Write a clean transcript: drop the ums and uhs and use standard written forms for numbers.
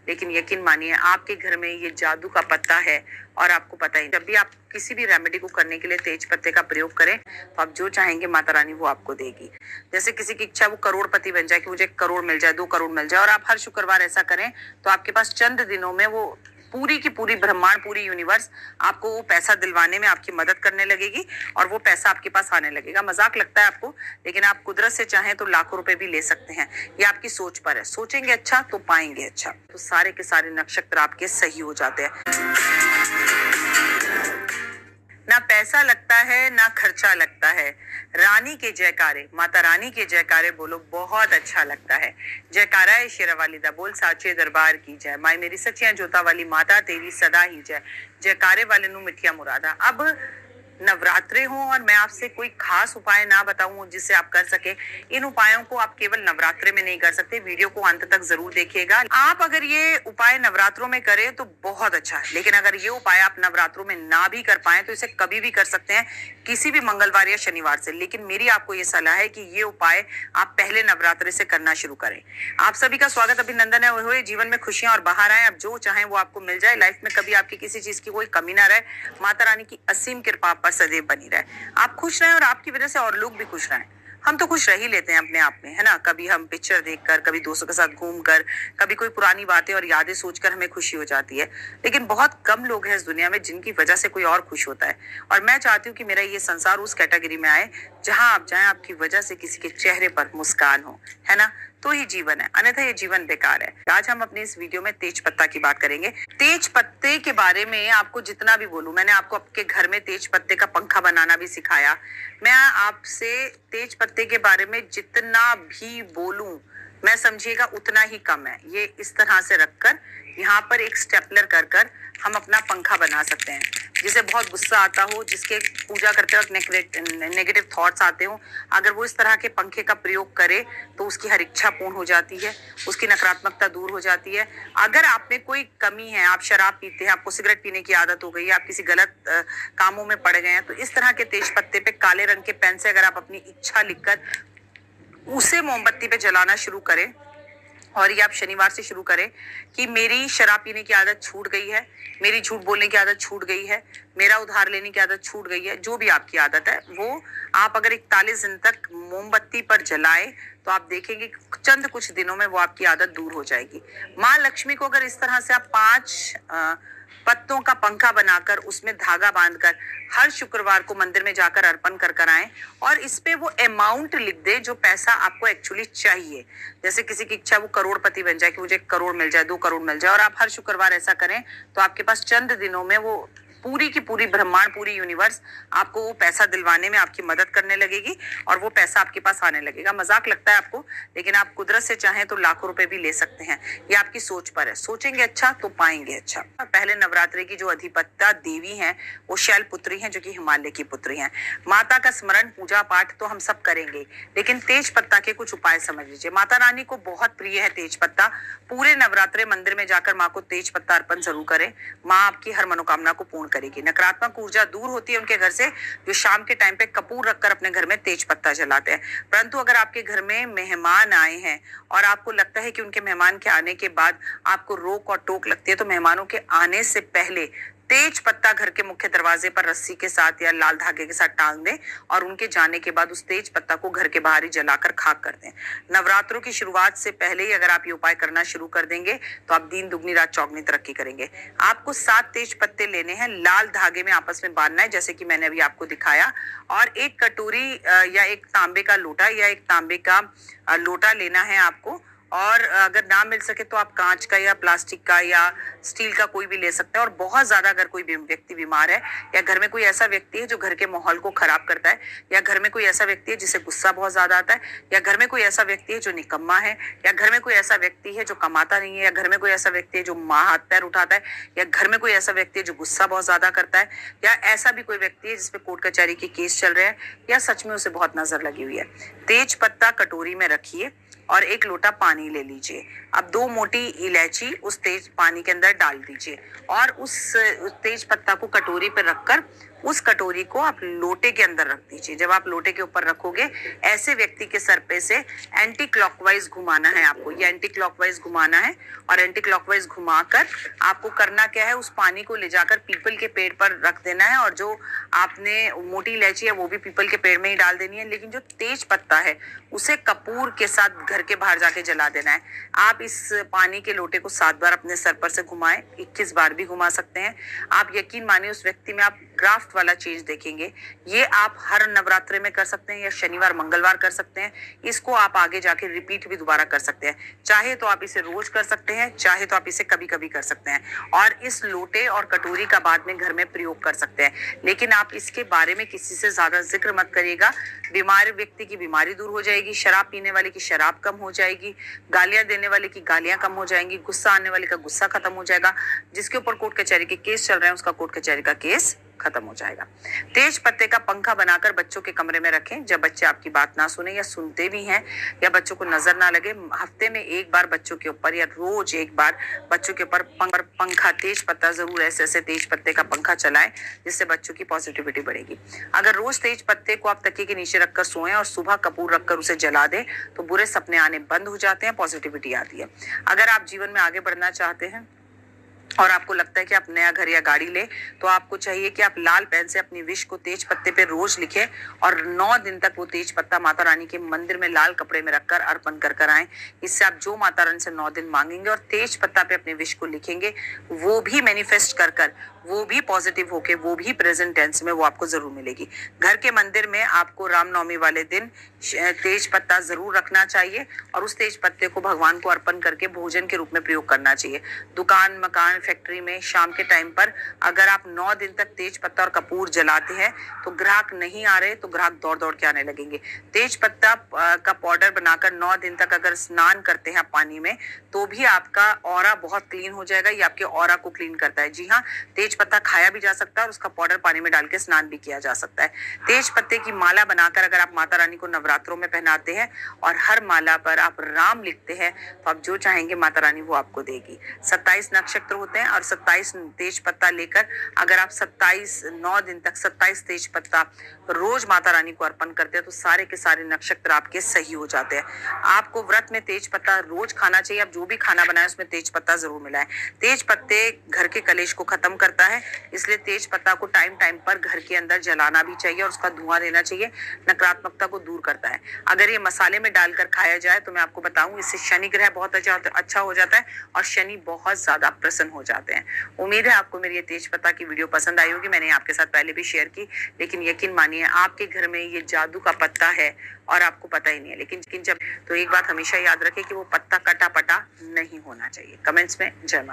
लेकिन यकीन मानिए आपके घर में ये जादू का पत्ता है और आपको पता ही, जब भी आप किसी भी रेमेडी को करने के लिए तेज पत्ते का प्रयोग करें तो आप जो चाहेंगे माता रानी वो आपको देगी। जैसे किसी की इच्छा वो करोड़पति बन जाए कि मुझे 1 करोड़ मिल जाए, 2 करोड़ मिल जाए, और आप हर शुक्रवार ऐसा करें तो आपके पास चंद दिनों में वो पूरी की पूरी ब्रह्मांड, पूरी यूनिवर्स आपको वो पैसा दिलवाने में आपकी मदद करने लगेगी और वो पैसा आपके पास आने लगेगा। मजाक लगता है आपको, लेकिन आप कुदरत से चाहें तो लाखों रुपए भी ले सकते हैं। ये आपकी सोच पर है। सोचेंगे अच्छा तो पाएंगे अच्छा। तो सारे के सारे नक्षत्र आपके सही हो जाते हैं। ना पैसा लगता है ना खर्चा लगता है। रानी के जयकारे, माता रानी के जयकारे बोलो, बहुत अच्छा लगता है। जयकारा है शेरा वालिदा बोल, साचे दरबार की जय। माई मेरी सचियां जोता वाली माता तेरी सदा ही जय। जयकारे वाले नु मिठिया मुरादा। अब नवरात्रे हो और मैं आपसे कोई खास उपाय ना बताऊं जिससे आप कर सके, इन उपायों को आप केवल नवरात्रे में नहीं कर सकते। वीडियो को अंत तक जरूर देखिएगा। आप अगर ये उपाय नवरात्रों में करें तो बहुत अच्छा है, लेकिन अगर ये उपाय आप नवरात्रों में ना भी कर पाए तो इसे कभी भी कर सकते हैं, किसी भी मंगलवार या शनिवार से। लेकिन मेरी आपको ये सलाह है कि ये उपाय आप पहले नवरात्रे से करना शुरू करें। आप सभी का स्वागत, अभिनंदन है। हुए जीवन में खुशियां और बाहर आए, आप जो चाहें वो आपको मिल जाए। लाइफ में कभी आपकी किसी चीज की कोई कमी ना रहे। माता रानी की असीम कृपा आप पर सदैव बनी रहे। आप खुश रहें और आपकी वजह से और लोग भी खुश रहें। हम तो खुश रह ही लेते हैं अपने आप में, है ना। कभी हम पिक्चर देखकर, कभी दोस्तों के साथ घूमकर, कभी कोई पुरानी बातें और यादें सोचकर हमें खुशी हो जाती है। लेकिन बहुत कम लोग हैं इस दुनिया में जिनकी वजह से कोई और खुश होता है। और मैं चाहती हूँ कि मेरा ये संसार उस कैटेगरी में आए जहां आप जाएं आपकी वजह से किसी के चेहरे पर मुस्कान हो, है ना। तो ही जीवन है, अन्यथा ये जीवन बेकार है। आज हम अपने इस वीडियो में तेज पत्ता की बात करेंगे। तेज पत्ते के बारे में आपको जितना भी बोलूं, मैंने आपको आपके घर में तेज पत्ते का पंखा बनाना भी सिखाया। मैं आपसे तेज पत्ते के बारे में जितना भी बोलूं, मैं समझिएगा उतना ही कम है। ये इस तरह से रखकर यहाँ पर एक स्टेपलर कर कर हम अपना पंखा बना सकते हैं। जिसे बहुत गुस्सा आता हो, जिसके पूजा करते वक्त नेगेटिव थॉट्स आते हो, अगर वो इस तरह के पंखे का प्रयोग करे तो उसकी हर इच्छा पूर्ण हो जाती है, उसकी नकारात्मकता दूर हो जाती है। अगर आप में कोई कमी है, आप शराब पीते हैं, आपको सिगरेट पीने की आदत हो गई है, आप किसी गलत कामों में पड़ गए हैं, तो इस तरह के तेज पत्ते पे काले रंग के पेन से अगर आप अपनी इच्छा लिखकर उसे मोमबत्ती पे जलाना शुरू करें, और ये आप शनिवार से शुरू करें कि मेरी शराब पीने की आदत छूट गई है, मेरी झूठ बोलने की आदत छूट गई है, मेरा उधार लेने की आदत छूट गई है। जो भी आपकी आदत है वो आप अगर 41 दिन तक मोमबत्ती पर जलाए तो आप देखेंगे चंद कुछ दिनों में वो आपकी आदत दूर हो जाएगी। माँ लक्ष्मी को अगर इस तरह से आप 5 पत्तों का पंखा बनाकर उसमें धागा बांधकर हर शुक्रवार को मंदिर में जाकर अर्पण कर कर आए और इस पे वो अमाउंट लिख दे जो पैसा आपको एक्चुअली चाहिए। जैसे किसी की इच्छा वो करोड़पति बन जाए कि मुझे 1 करोड़ मिल जाए, 2 करोड़ मिल जाए, और आप हर शुक्रवार ऐसा करें तो आपके पास चंद दिनों में वो पूरी की पूरी ब्रह्मांड, पूरी यूनिवर्स आपको वो पैसा दिलवाने में आपकी मदद करने लगेगी और वो पैसा आपके पास आने लगेगा। मजाक लगता है आपको, लेकिन आप कुदरत से चाहें तो लाखों रुपए भी ले सकते हैं। ये आपकी सोच पर है। सोचेंगे अच्छा तो पाएंगे अच्छा। पहले नवरात्रि की जो अधिपत्ता देवी हैं वो शैलपुत्री हैं, जो कि हिमालय की पुत्री हैं। माता का स्मरण, पूजा पाठ तो हम सब करेंगे, लेकिन तेज पत्ता के कुछ उपाय समझ लीजिए। माता रानी को बहुत प्रिय है तेज पत्ता। पूरे नवरात्रे मंदिर में जाकर माँ को तेज पत्ता अर्पण जरूर करें। माँ आपकी हर मनोकामना को पूर्ण करेगी। नकारात्मक ऊर्जा दूर होती है उनके घर से जो शाम के टाइम पे कपूर रखकर अपने घर में तेज पत्ता जलाते हैं। परंतु अगर आपके घर में मेहमान आए हैं और आपको लगता है कि उनके मेहमान के आने के बाद आपको रोक और टोक लगती है, तो मेहमानों के आने से पहले तेज पत्ता घर के मुख्य दरवाजे पर रस्सी के साथ या लाल धागे के साथ टांग दें और उनके जाने के बाद उस तेज पत्ता को घर के बाहर ही जलाकर खाक कर दें। नवरात्रों की शुरुआत से पहले ही अगर आप ये उपाय करना शुरू कर देंगे तो आप दिन दुगनी रात चौगनी तरक्की करेंगे। आपको 7 तेज पत्ते लेने हैं, लाल धागे में आपस में बांधना है जैसे कि मैंने अभी आपको दिखाया, और एक कटोरी या एक तांबे का लोटा या एक तांबे का लोटा लेना है आपको। और अगर ना मिल सके तो आप कांच का या प्लास्टिक का या स्टील का कोई भी ले सकते हैं। और बहुत ज्यादा अगर कोई व्यक्ति बीमार है या घर में कोई ऐसा व्यक्ति है जो घर के माहौल को खराब करता है, या घर में कोई ऐसा व्यक्ति है जिसे गुस्सा बहुत ज्यादा आता है, या घर में कोई ऐसा व्यक्ति है जो निकम्मा है, या घर में कोई ऐसा व्यक्ति है जो कमाता नहीं है, या घर में कोई ऐसा व्यक्ति है जो माँ हाथ पैर उठाता है, या घर में कोई ऐसा व्यक्ति है जो गुस्सा बहुत ज्यादा करता है, या ऐसा भी कोई व्यक्ति है जिसपे कोर्ट कचहरी के केस चल रहे हैं, या सच में उसे बहुत नजर लगी हुई है। तेज पत्ता कटोरी में रखिए और 1 लोटा पानी ले लीजिए। अब 2 मोटी इलायची उस तेज पानी के अंदर डाल दीजिए और उस तेज पत्ता को कटोरी पर रखकर उस कटोरी को आप लोटे के अंदर रख दीजिए। जब आप लोटे के ऊपर रखोगे, ऐसे व्यक्ति के सर पे से एंटी क्लॉकवाइज घुमाना है आपको, ये एंटी क्लॉकवाइज घुमाना है। और एंटी क्लॉकवाइज घुमाकर आपको करना क्या है, उस पानी को ले जाकर पीपल के पेड़ पर रख देना है। और जो आपने मोटी इलायची है वो भी पीपल के पेड़ में ही डाल देनी है, लेकिन जो तेज पत्ता है उसे कपूर के साथ घर के बाहर जाके जला देना है। आप इस पानी के लोटे को 7 बार अपने सर पर से घुमाएं, 21 बार भी घुमा सकते हैं। आप यकीन मानिए उस व्यक्ति में आप ग्राफ्ट वाला चेंज देखेंगे। ये आप हर नवरात्रि में कर सकते हैं या शनिवार मंगलवार कर सकते हैं। इसको आप आगे जाके रिपीट भी दोबारा कर सकते हैं। चाहे तो आप इसे रोज कर सकते हैं, चाहे तो आप इसे कभी कभी कर सकते हैं। और इस लोटे और कटोरी का बाद में घर में प्रयोग कर सकते हैं, लेकिन आप इसके बारे में किसी से ज्यादा जिक्र मत करिएगा। बीमार व्यक्ति की बीमारी दूर हो जाएगी, शराब पीने वाले की शराब कम हो जाएगी, गालियां देने वाले की गालियां कम हो जाएंगी, गुस्सा आने वाले का गुस्सा खत्म हो जाएगा, जिसके ऊपर कोर्ट कचहरी के केस चल रहे हैं उसका कोर्ट कचहरी का केस खत्म हो जाएगा। तेज पत्ते का पंखा बनाकर बच्चों के कमरे में रखें। जब बच्चे आपकी बात ना सुने या सुनते भी हैं या बच्चों को नजर ना लगे, हफ्ते में 1 बार बच्चों के ऊपर या रोज 1 बार बच्चों के ऊपर पंखा, तेज पत्ता जरूर ऐसे ऐसे तेज पत्ते का पंखा चलाएं, जिससे बच्चों की पॉजिटिविटी बढ़ेगी। अगर रोज तेज पत्ते को आप तकिए के नीचे रखकर सोएं और सुबह कपूर रखकर उसे जला दें तो बुरे सपने आने बंद हो जाते हैं, पॉजिटिविटी आती है। अगर आप जीवन में आगे बढ़ना चाहते हैं और आपको लगता है कि आप नया घर या गाड़ी ले, तो आपको चाहिए कि आप लाल पेन से अपनी विश को तेज पत्ते पे रोज लिखें और 9 दिन तक वो तेज पत्ता माता रानी के मंदिर में लाल कपड़े में रखकर अर्पण कर कर आए। इससे आप जो माता रानी से 9 दिन मांगेंगे और तेज पत्ता पे अपनी विश को लिखेंगे, वो भी मैनिफेस्ट कर कर, वो भी पॉजिटिव होके, वो भी प्रेजेंट टेंस में वो आपको जरूर मिलेगी। घर के मंदिर में आपको रामनवमी वाले दिन तेज पत्ता जरूर रखना चाहिए और उस तेज पत्ते को भगवान को अर्पण करके भोजन के रूप में प्रयोग करना चाहिए। दुकान, मकान, फैक्ट्री में शाम के टाइम पर अगर आप 9 दिन तक तेज पत्ता और कपूर जलाते हैं तो ग्राहक नहीं आ रहे तो ग्राहक दौड़ दौड़ के आने लगेंगे। तेज पत्ता का पाउडर बनाकर 9 दिन तक अगर स्नान करते हैं पानी में तो भी आपका ऑरा बहुत क्लीन हो जाएगा। ये आपके ऑरा को क्लीन करता है। जी हाँ, तेज पत्ता खाया भी जा सकता है और उसका पाउडर पानी में डाल के स्नान भी किया जा सकता है। तेज पत्ते की माला बनाकर अगर आप माता रानी को नवरात्रों में पहनाते हैं और हर माला पर आप राम लिखते हैं तो आप जो चाहेंगे माता रानी वो आपको देगी। 27 नक्षत्र होते हैं और 27 तेज पत्ता लेकर अगर आप 9 दिन तक 27 तेज पत्ता रोज माता रानी को अर्पण करते हैं तो सारे के सारे नक्षत्र आपके सही हो जाते हैं। आपको व्रत में तेज पत्ता रोज खाना चाहिए। आप जो भी खाना बनाए उसमें तेज पत्ता जरूर मिलाएं। तेज पत्ते घर के कलेश को खत्म करता है, इसलिए तेज पत्ता को टाइम टाइम पर घर के अंदर जलाना भी चाहिए और उसका धुआं देना चाहिए। नकारात्मकता को दूर करता है। अगर ये मसाले में डालकर खाया जाए तो मैं आपको बताऊं इससे शनि ग्रह बहुत अच्छा हो जाता है और शनि बहुत ज्यादा प्रसन्न हो जाते हैं। उम्मीद है आपको मेरी ये तेज पत्ता की वीडियो पसंद आई होगी। मैंने आपके साथ पहले भी शेयर की, लेकिन यकीन मानिए आपके घर में ये जादू का पत्ता है और आपको पता ही नहीं है। लेकिन जब तो एक बात हमेशा याद रखें कि वो पत्ता कटा पटा नहीं होना चाहिए। कमेंट्स में जय माता।